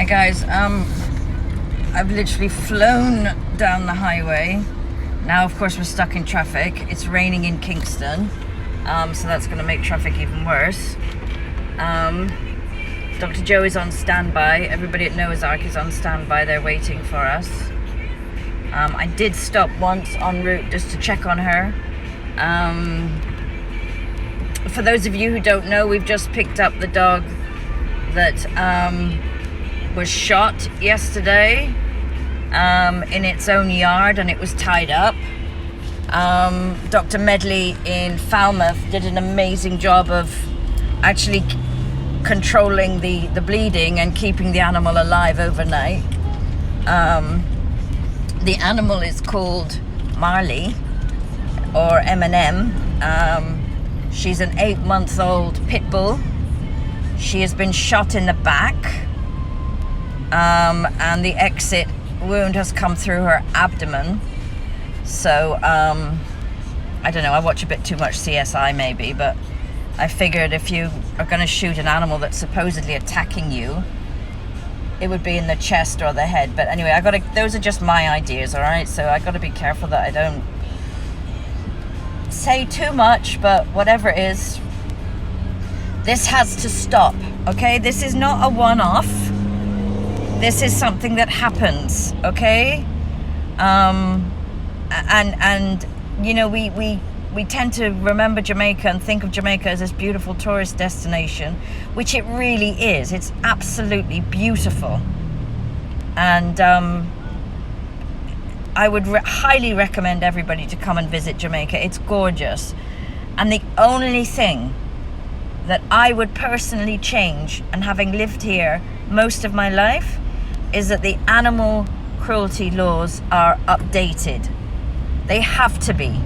Hi guys, I've literally flown down the highway. Now of course we're stuck in traffic. It's raining in Kingston, so that's going to make traffic even worse. Dr. Joe is on standby. Everybody at Noah's Ark is on standby. They're waiting for us. I did stop once en route just to check on her. For those of you who don't know, we've just picked up the dog that was shot yesterday in its own yard, and it was tied up. Dr. Medley in Falmouth did an amazing job of actually controlling the bleeding and keeping the animal alive overnight. The animal is called Marley, or M&M. She's an 8-month-old pitbull. She has been shot in the back, and the exit wound has come through her abdomen. So I don't know, I watch a bit too much CSI maybe, but I figured if you are going to shoot an animal that's supposedly attacking you, it would be in the chest or the head. But anyway, those are just my ideas, all right? So I got to be careful that I don't say too much, but whatever it is, this has to stop, okay? This is not a one-off. This is something that happens, okay? And you know, we tend to remember Jamaica and think of Jamaica as this beautiful tourist destination, which it really is. It's absolutely beautiful. And I would highly recommend everybody to come and visit Jamaica. It's gorgeous. And the only thing that I would personally change, and having lived here most of my life, is that the animal cruelty laws are updated. They have to be.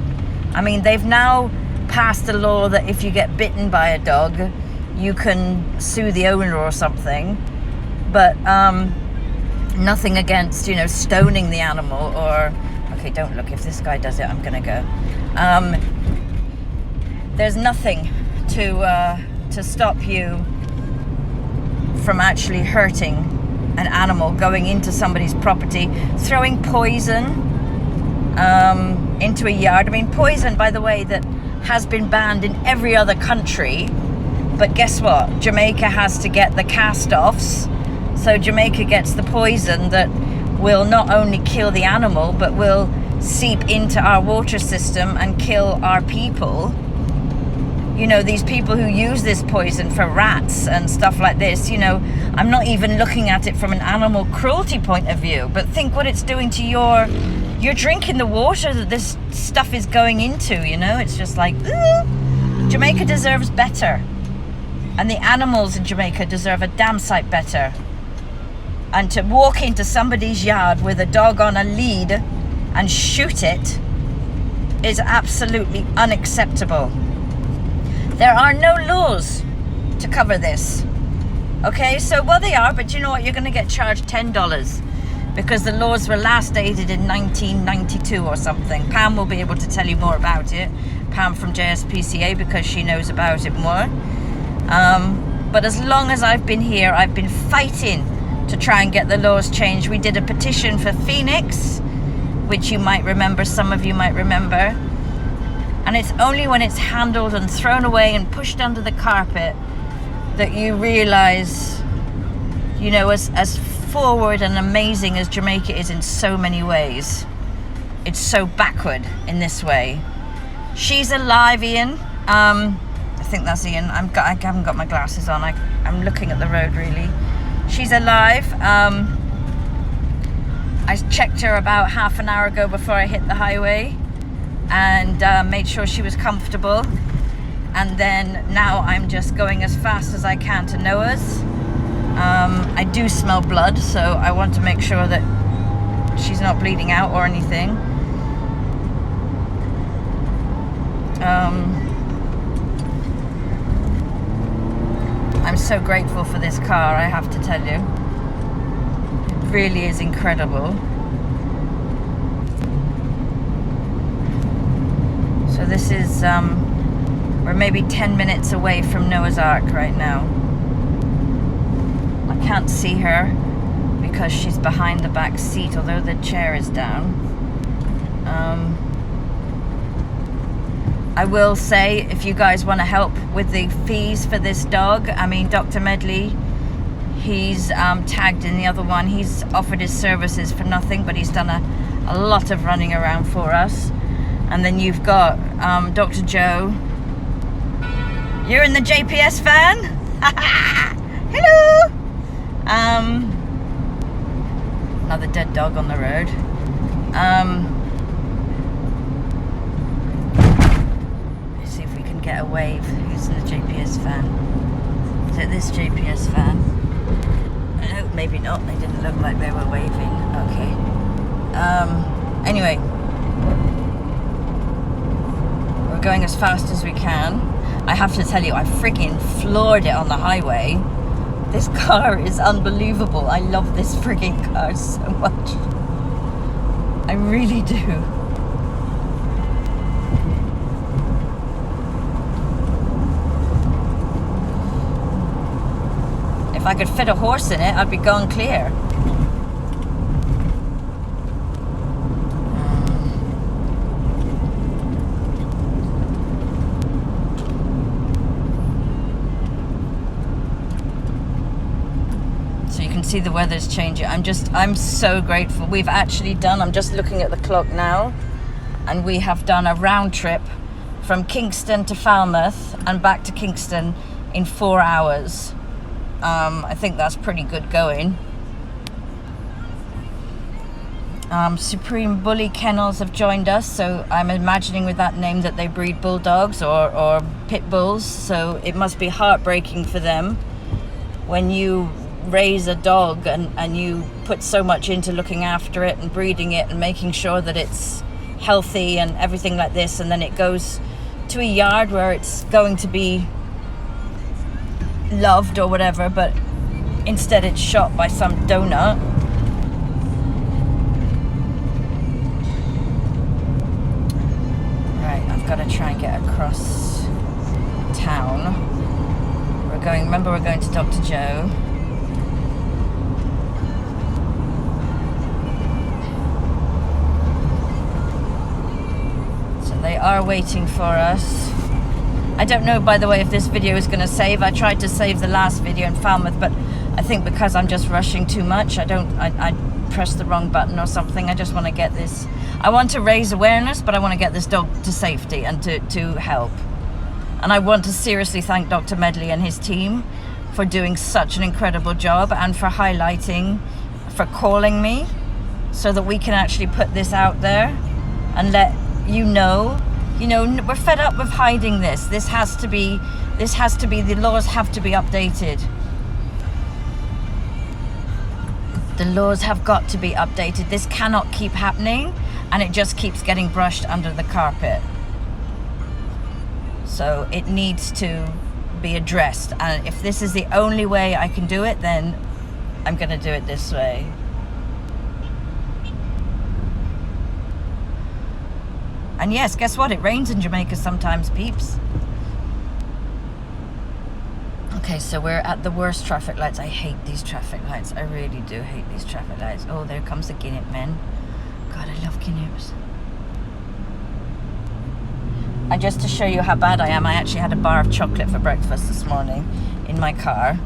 I mean, they've now passed a law that if you get bitten by a dog, you can sue the owner or something, but nothing against, you know, stoning the animal or, okay, don't look, if this guy does it, I'm gonna go. There's nothing to stop you from actually hurting an animal, going into somebody's property, throwing poison into a yard. I mean, poison, by the way, that has been banned in every other country, but guess what? Jamaica has to get the cast-offs, so Jamaica gets the poison that will not only kill the animal, but will seep into our water system and kill our people. You know, these people who use this poison for rats and stuff like this, you know, I'm not even looking at it from an animal cruelty point of view, but think what it's doing to you're drinking the water that this stuff is going into, you know? It's just like, ooh. Jamaica deserves better. And the animals in Jamaica deserve a damn sight better. And to walk into somebody's yard with a dog on a lead and shoot it is absolutely unacceptable. There are no laws to cover this. Okay, so well they are, but you know what? You're going to get charged $10 because the laws were last dated in 1992 or something. Pam will be able to tell you more about it. Pam from JSPCA, because she knows about it more. But as long as I've been here, I've been fighting to try and get the laws changed. We did a petition for Phoenix, which you might remember, some of you might remember. And it's only when it's handled and thrown away and pushed under the carpet that you realize, you know, as forward and amazing as Jamaica is in so many ways, it's so backward in this way. She's alive, Ian. I think that's Ian. I haven't got my glasses on. I'm looking at the road, really. She's alive. I checked her about half an hour ago before I hit the highway, and made sure she was comfortable. And then now I'm just going as fast as I can to Noah's. I do smell blood, so I want to make sure that she's not bleeding out or anything. I'm so grateful for this car, I have to tell you. It really is incredible. So this is, we're maybe 10 minutes away from Noah's Ark right now. I can't see her. because she's behind the back seat, although the chair is down. I will say, if you guys want to help with the fees for this dog, I mean, Dr. Medley, he's tagged in the other one. He's offered his services for nothing, but he's done a lot of running around for us. And then you've got Dr. Joe. You're in the JPS van? Hello! Another dead dog on the road. Let's see if we can get a wave. Who's in the JPS van? Is it this JPS van? No, maybe not. They didn't look like they were waving. Okay. Anyway, we're going as fast as we can. I have to tell you, I freaking floored it on the highway. This car is unbelievable. I love this frigging car so much. I really do. If I could fit a horse in it, I'd be gone clear. See, the weather's changing. I'm so grateful. We've actually done, I'm just looking at the clock now, and we have done a round trip from Kingston to Falmouth and back to Kingston in 4 hours. I think that's pretty good going. Supreme Bully Kennels have joined us, so I'm imagining with that name that they breed bulldogs or pit bulls, so it must be heartbreaking for them when you raise a dog and you put so much into looking after it and breeding it and making sure that it's healthy and everything like this, and then it goes to a yard where it's going to be loved or whatever, but instead it's shot by some donut. Right, I've got to try and get across town. Remember we're going to Dr. Joe. They are waiting for us. I don't know, by the way, if this video is going to save. I tried to save the last video in Falmouth, but I think because I'm just rushing too much, I pressed the wrong button or something. I just want to get this. I want to raise awareness, but I want to get this dog to safety and to help. And I want to seriously thank Dr. Medley and his team for doing such an incredible job and for highlighting, for calling me so that we can actually put this out there and let you know, we're fed up with hiding this. This has to be, the laws have to be updated. The laws have got to be updated. This cannot keep happening, and it just keeps getting brushed under the carpet. So it needs to be addressed, and if this is the only way I can do it, then I'm going to do it this way. And yes, guess what? It rains in Jamaica sometimes, peeps. Okay, so we're at the worst traffic lights. I hate these traffic lights. I really do hate these traffic lights. Oh, there comes the guinea men. God, I love guineas. And just to show you how bad I am, I actually had a bar of chocolate for breakfast this morning in my car.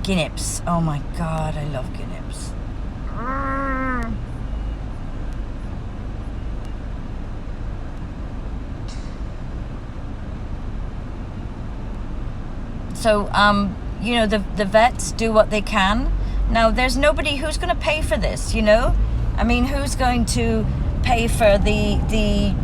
Guineas. Oh my God, I love guineas. So, the vets do what they can. Now, there's nobody who's going to pay for this, I mean, who's going to pay for the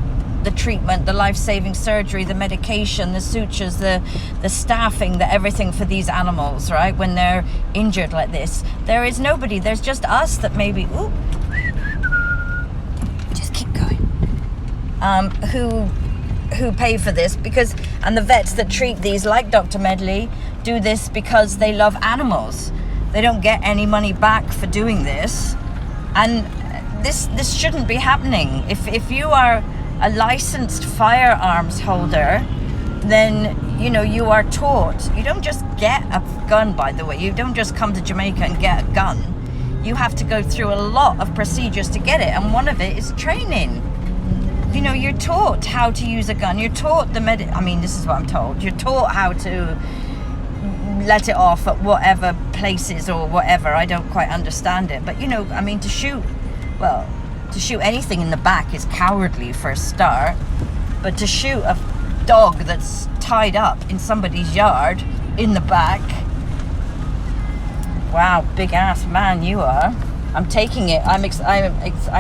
treatment, the life-saving surgery, the medication, the sutures, the staffing, the everything for these animals, right? When they're injured like this. There is nobody. There's just us that maybe, ooh, just keep going, who pay for this and the vets that treat these, like Dr. Medley, do this because they love animals. They don't get any money back for doing this. And this shouldn't be happening. If you are a licensed firearms holder, then, you know, you are taught. You don't just get a gun, by the way. You don't just come to Jamaica and get a gun. You have to go through a lot of procedures to get it, and one of it is training. You know, you're taught how to use a gun. You're taught I mean, this is what I'm told. You're taught how to let it off at whatever places or whatever. I don't quite understand it. But, you know, I mean, to shoot anything in the back is cowardly for a start. But to shoot a dog that's tied up in somebody's yard in the back, wow, big ass man you are. I'm taking it. I'm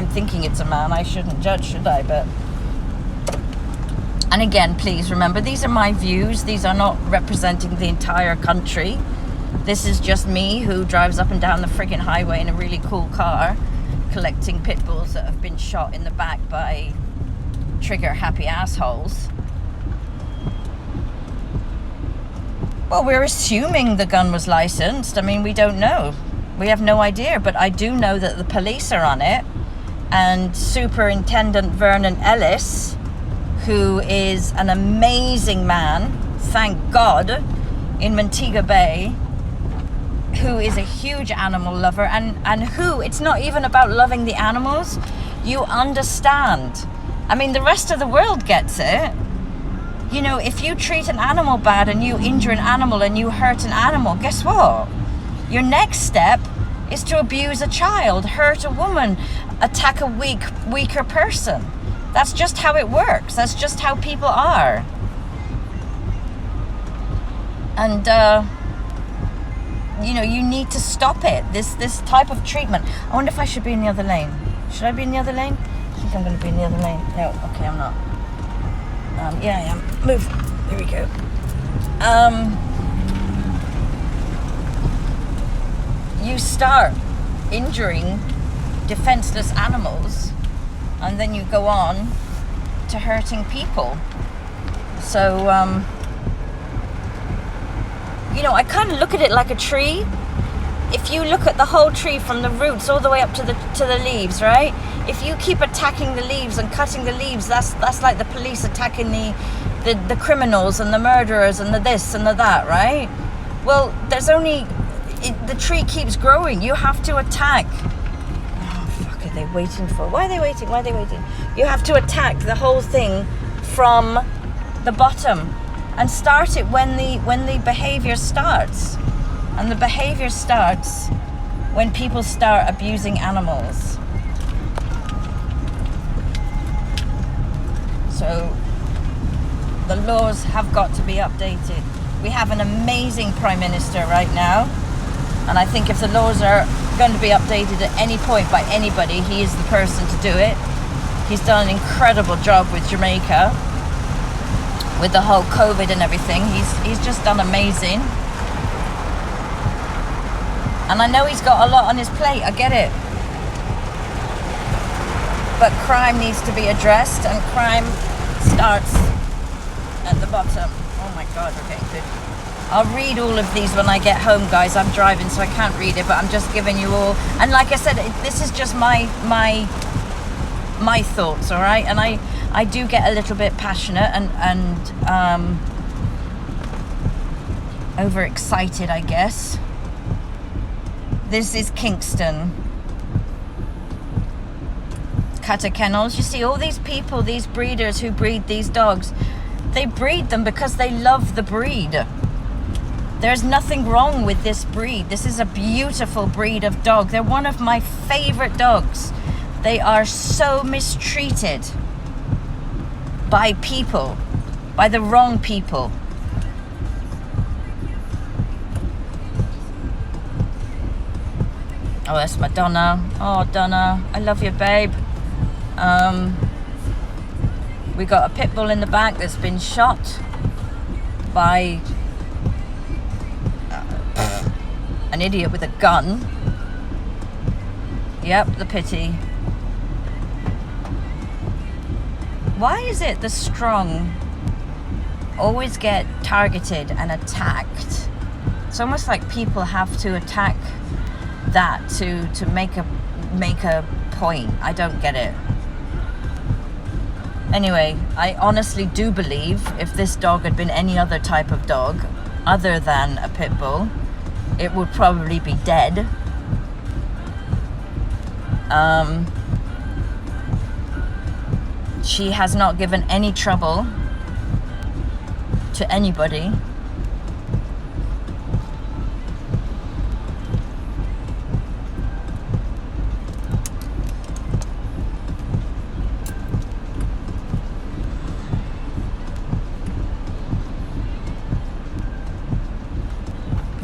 thinking it's a man. I shouldn't judge, should I? But, and again, please remember, these are my views. These are not representing the entire country. This is just me who drives up and down the friggin' highway in a really cool car, collecting pit bulls that have been shot in the back by trigger happy assholes. Well, we're assuming the gun was licensed. I mean, we don't know. We have no idea, but I do know that the police are on it, and Superintendent Vernon Ellis, who is an amazing man, thank God, in Montego Bay, who is a huge animal lover, and who, it's not even about loving the animals, you understand. I mean, the rest of the world gets it. You know, if you treat an animal bad and you injure an animal and you hurt an animal, guess what? Your next step is to abuse a child, hurt a woman, attack a weaker person. That's just how it works. That's just how people are. And, you know, you need to stop it. This type of treatment. I wonder if I should be in the other lane. Should I be in the other lane? I think I'm going to be in the other lane. No, okay, I'm not. Yeah, I am. Move. There we go. You start injuring defenseless animals, and then you go on to hurting people. So, you know, I kind of look at it like a tree. If you look at the whole tree from the roots all the way up to the leaves, right? If you keep attacking the leaves and cutting the leaves, that's like the police attacking the criminals and the murderers and the this and the that, right? Well, the tree keeps growing. You have to attack. Oh, fuck, are they waiting for? Why are they waiting? Why are they waiting? You have to attack the whole thing from the bottom and start it when the behavior starts. And the behavior starts when people start abusing animals. So the laws have got to be updated. We have an amazing Prime Minister right now, and I think if the laws are going to be updated at any point by anybody, he is the person to do it. He's done an incredible job with Jamaica, with the whole COVID and everything. He's just done amazing. And I know he's got a lot on his plate, I get it. But crime needs to be addressed, and crime starts at the bottom. Oh my God, okay, good. I'll read all of these when I get home, guys. I'm driving, so I can't read it, but I'm just giving you all. And like I said, this is just my thoughts, all right? And I do get a little bit passionate and overexcited, I guess. This is Kingston. Cutter kennels. You see all these people, these breeders who breed these dogs, they breed them because they love the breed. There's nothing wrong with this breed. This is a beautiful breed of dog. They're one of my favorite dogs. They are so mistreated by people, by the wrong people. Oh, that's my Donna. Oh, Donna, I love you, babe. We got a pit bull in the back that's been shot by an idiot with a gun. Yep, the pity. Why is it the strong always get targeted and attacked? It's almost like people have to attack that to make a point. I don't get it. Anyway, I honestly do believe if this dog had been any other type of dog other than a pit bull, it would probably be dead. She has not given any trouble to anybody.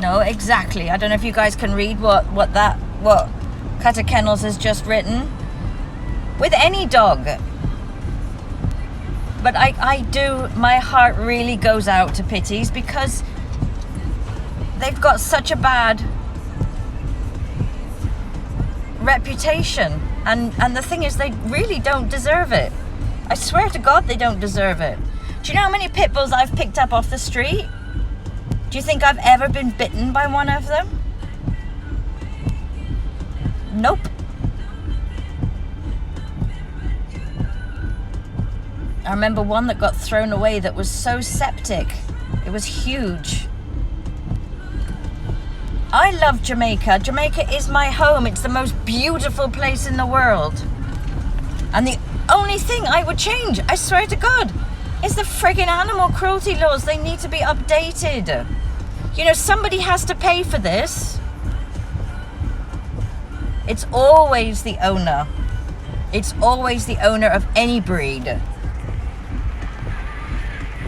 No, exactly. I don't know if you guys can read what Cutter Kennels has just written. With any dog. But I do, my heart really goes out to Pitties because they've got such a bad reputation. And the thing is, they really don't deserve it. I swear to God, they don't deserve it. Do you know how many pit bulls I've picked up off the street? Do you think I've ever been bitten by one of them? Nope. I remember one that got thrown away that was so septic. It was huge. I love Jamaica. Jamaica is my home. It's the most beautiful place in the world. And the only thing I would change, I swear to God, is the friggin' animal cruelty laws. They need to be updated. You know, somebody has to pay for this. It's always the owner. It's always the owner of any breed.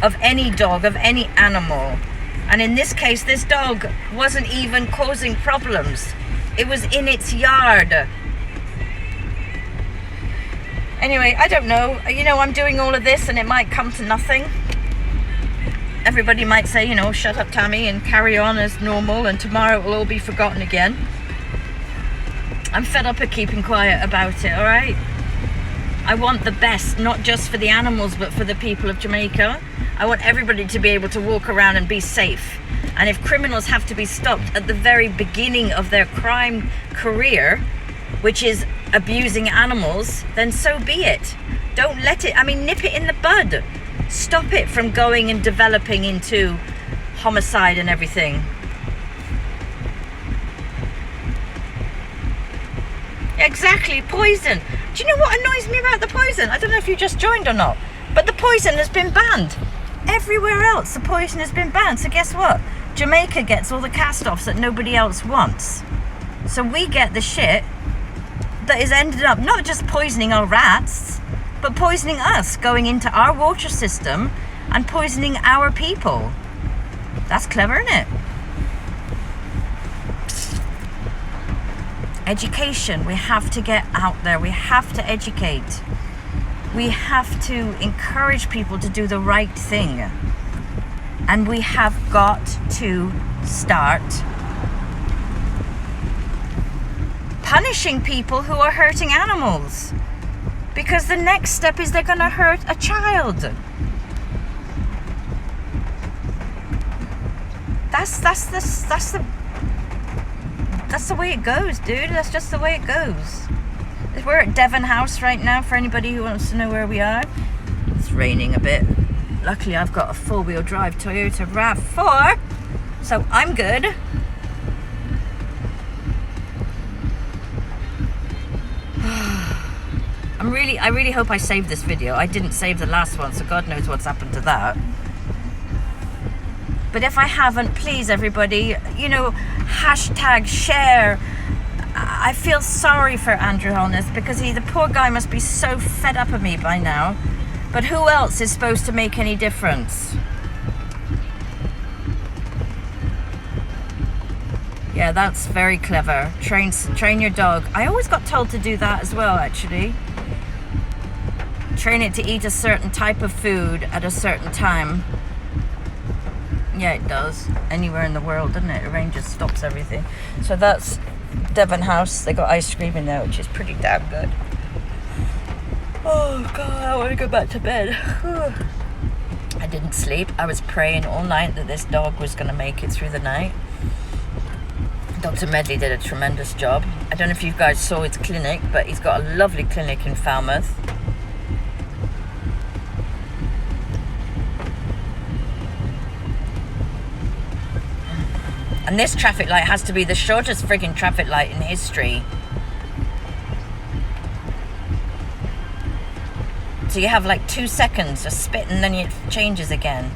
Of any dog, of any animal. And in this case, this dog wasn't even causing problems. It was in its yard. Anyway, I don't know. You know, I'm doing all of this and it might come to nothing. Everybody might say, you know, shut up, Tammy, and carry on as normal, and tomorrow it will all be forgotten again. I'm fed up of keeping quiet about it, all right? I want the best, not just for the animals, but for the people of Jamaica. I want everybody to be able to walk around and be safe. And if criminals have to be stopped at the very beginning of their crime career, which is abusing animals, then so be it. Don't let it, nip it in the bud. Stop it from going and developing into homicide and everything. Exactly, poison. Do you know what annoys me about the poison? I don't know if you just joined or not, but the poison has been banned. Everywhere else, the poison has been banned. So guess what? Jamaica gets all the cast-offs that nobody else wants. So we get the shit that is ended up not just poisoning our rats, but poisoning us, going into our water system and poisoning our people. That's clever, isn't it? Education. We have to get out there. We have to educate. We have to encourage people to do the right thing. And we have got to start punishing people who are hurting animals. Because the next step is they're going to hurt a child. That's the way it goes, dude. That's just the way it goes. We're at Devon House right now, for anybody who wants to know where we are. It's raining a bit. Luckily, I've got a four-wheel drive Toyota RAV4, so I'm good. I really hope I saved this video. I didn't save the last one, so God knows what's happened to that. But if I haven't, please, everybody, you know, hashtag share. I feel sorry for Andrew Holness because the poor guy must be so fed up of me by now. But who else is supposed to make any difference? Yeah, that's very clever. Train your dog. I always got told to do that as well, actually. Train it to eat a certain type of food at a certain time. Yeah, it does. Anywhere in the world, doesn't it? The rain just stops everything. So that's Devon House. They got ice cream in there, which is pretty damn good. Oh God, I want to go back to bed. I didn't sleep. I was praying all night that this dog was going to make it through the night. Dr Medley did a tremendous job. I don't know if you guys saw his clinic, but he's got a lovely clinic in Falmouth. And this traffic light has to be the shortest friggin' traffic light in history. So you have like 2 seconds of spit and then it changes again.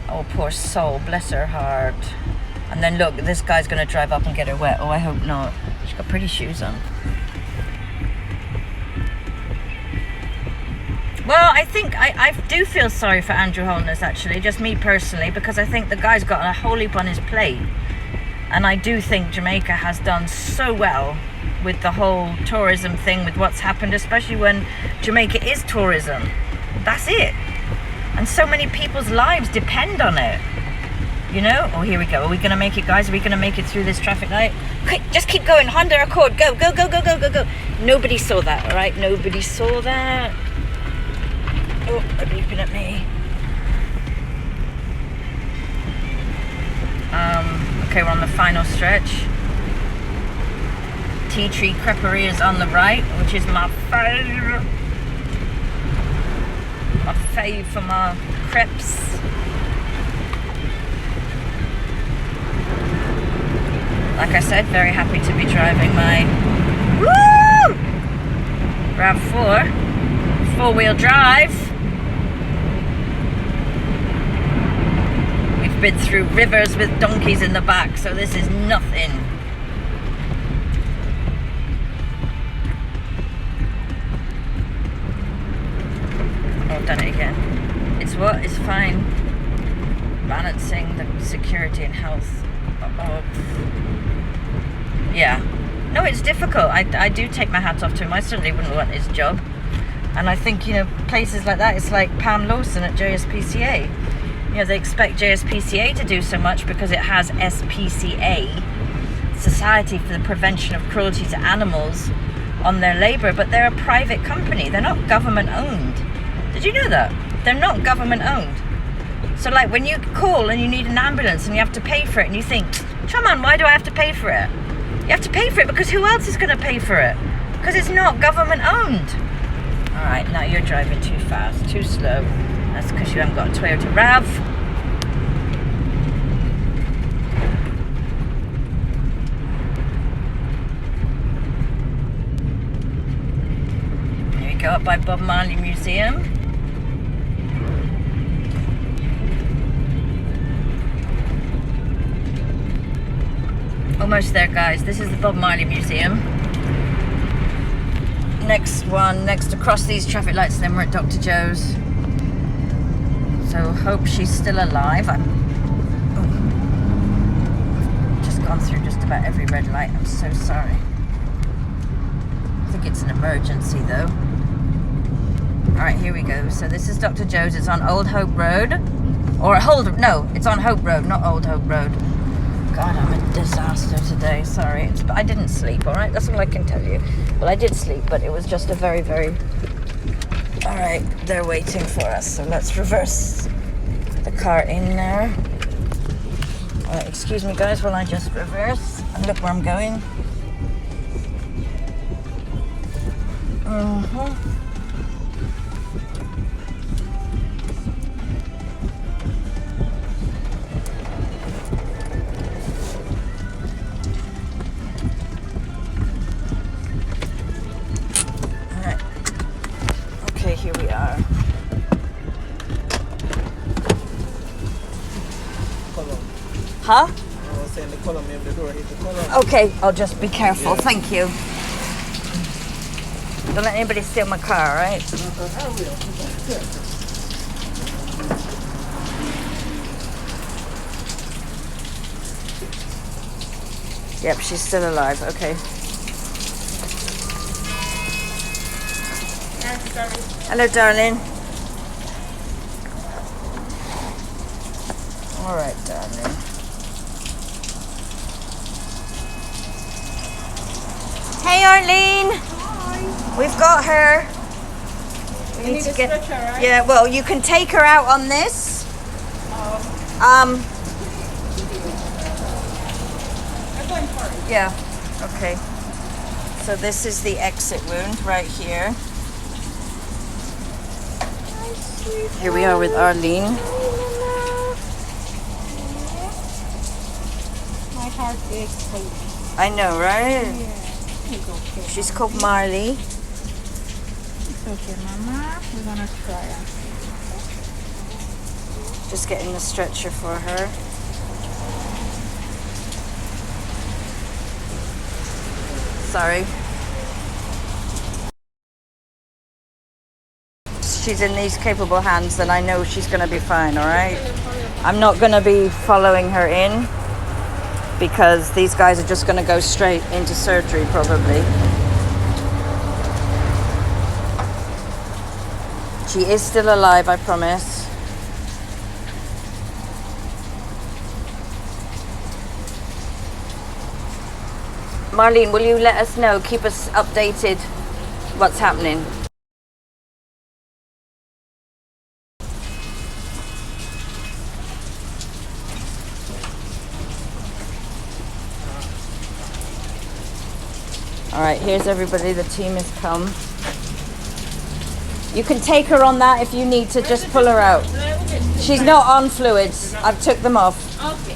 Oh, poor soul, bless her heart. And then look, this guy's gonna drive up and get her wet. Oh, I hope not. She's got pretty shoes on. Well, I think I do feel sorry for Andrew Holness, actually, just me personally, because I think the guy's got a whole heap on his plate. And I do think Jamaica has done so well with the whole tourism thing, with what's happened, especially when Jamaica is tourism. That's it. And so many people's lives depend on it. You know? Oh, here we go. Are we going to make it, guys? Are we going to make it through this traffic light? Quick, just keep going. Honda Accord. Go, go, go, go, go, go, go. Nobody saw that, all right? Nobody saw that. Oh, they're beeping at me. Okay, we're on the final stretch. Tea Tree Creperie is on the right, which is my fave. My fave for my crepes. Like I said, very happy to be driving my woo! RAV4 4-wheel drive. We've been through rivers with donkeys in the back, so this is nothing. Oh, I've done it again. It's what? It's fine. Balancing the security and health. Oh. Yeah. No, it's difficult. I do take my hat off to him. I certainly wouldn't want his job. And I think, you know, places like that, it's like Pam Lawson at JSPCA. You know, they expect JSPCA to do so much because it has SPCA, Society for the Prevention of Cruelty to Animals, on their labour, but they're a private company. They're not government owned. Did you know that? They're not government owned. So like when you call and you need an ambulance and you have to pay for it and you think, come on, why do I have to pay for it? You have to pay for it because who else is going to pay for it? Because it's not government owned. All right, now you're driving too fast, too slow. That's because you haven't got a Toyota RAV. Here we go, up by Bob Marley Museum. Almost there, guys. This is the Bob Marley Museum. Next one, next across these traffic lights, and then we're at Dr. Joe's. So hope she's still alive. I've just gone through just about every red light. I'm so sorry. I think it's an emergency though. All right, here we go. So this is Dr. Joe's. It's on Old Hope Road, it's on Hope Road, not Old Hope Road. God, I'm a disaster today. Sorry, but I didn't sleep. All right, that's all I can tell you. Well, I did sleep, but it was just a very, very. All right, they're waiting for us, so let's reverse the car in there. All right, excuse me, guys, while I just reverse and look where I'm going. Here we are. Huh? I was saying the column of the door hit the column. Okay, I'll just be careful. Yeah. Thank you. Don't let anybody steal my car, right? I will. Yep, she's still alive. Okay. Hello, darling. All right, darling. Hey, Arlene. Hi. We've got her. We need to get. Stretcher, right? Yeah. Well, you can take her out on this. I'm going for it. Yeah. Okay. So this is the exit wound right here. Here we are with Arlene. heartaches for you. I know, right? Yeah. It's okay. She's called Marley. It's okay, Mama. We're gonna try it. Just getting the stretcher for her. Sorry. She's in these capable hands, then I know she's going to be fine, all right? I'm not going to be following her in because these guys are just going to go straight into surgery probably. She is still alive, I promise. Marlene, will you let us know, keep us updated what's happening? All right, here's everybody. The team has come. You can take her on that if you need to just pull her out. She's not on fluids. I've took them off. Okay.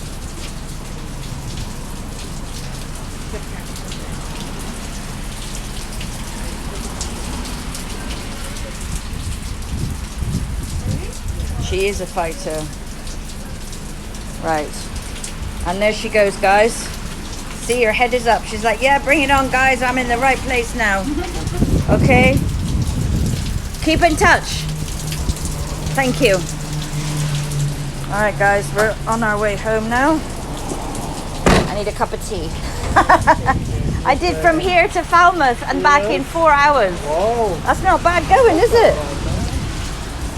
She is a fighter. Right. And there she goes, guys. See, her head is up. She's like, yeah, bring it on, guys. I'm in the right place now. Okay? Keep in touch. Thank you. All right, guys, we're on our way home now. I need a cup of tea. I did from here to Falmouth and back in 4 hours. Whoa. That's not bad going, is it?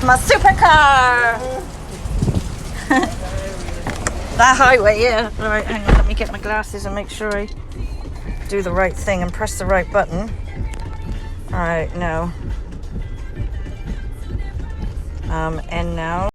My supercar. That highway, yeah. All right, hang on. Let me get my glasses and make sure I do the right thing and press the right button. All right, now. End now.